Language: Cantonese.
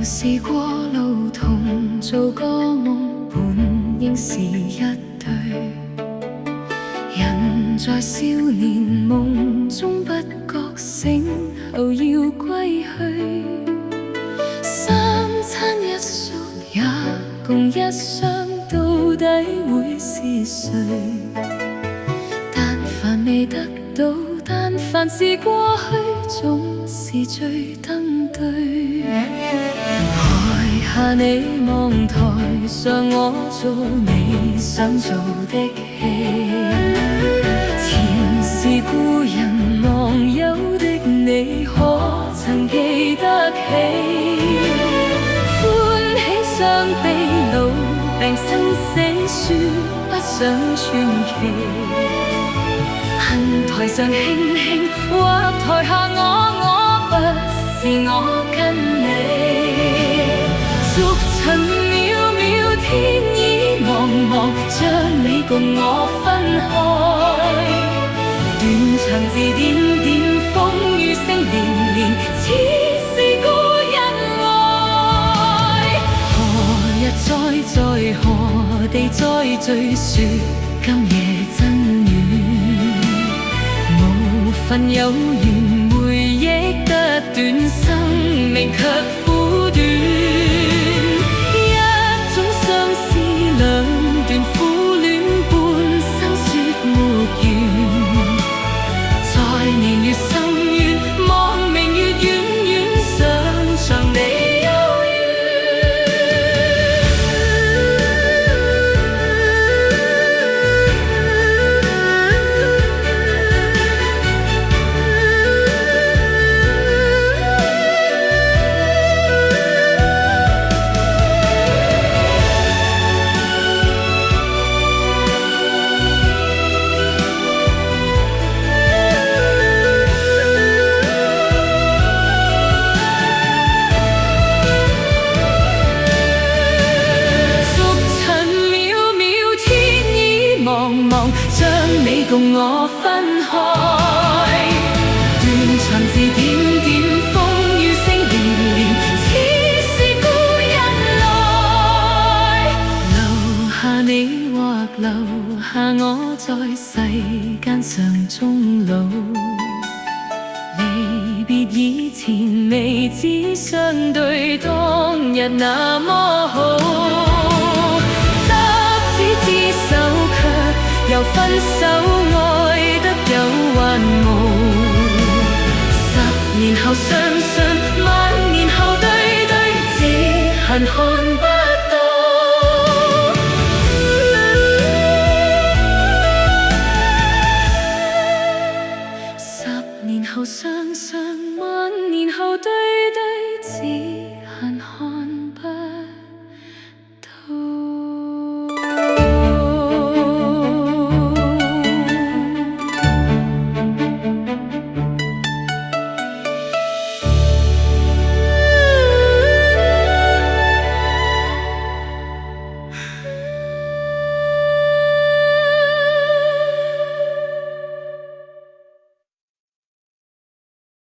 試過路同做過夢，本應是一對。人在少年夢中不覺醒後要歸去，三餐一宿也共一雙，到底會是誰？但凡未得到，但凡是過去，總是最登對。台下你望，台上我做你想做的戲。前是故人忘憂的你，可曾記得起？歡喜傷悲老病生死，說不上傳奇。恨台上輕輕，或台下我不是我跟你。俗塵渺渺，天意茫茫，將你共我分開。斷腸字點點，風雨聲連連，似是故人來。何日再何地再聚，說今夜真遠。無份有緣，回憶得短，生命卻苦短。一種相思，兩段苦戀，半生說沒完。在年月深淵，望明月遠遠，想像你幽將你共我分開。斷腸字點點，風雨聲連連，似是故人來。留下你或留下我，在世間上終老。離別以前，未知相對當日那麼好。執子之手，又分手，愛得有還無。10年後相信，萬年後對對，只恨看不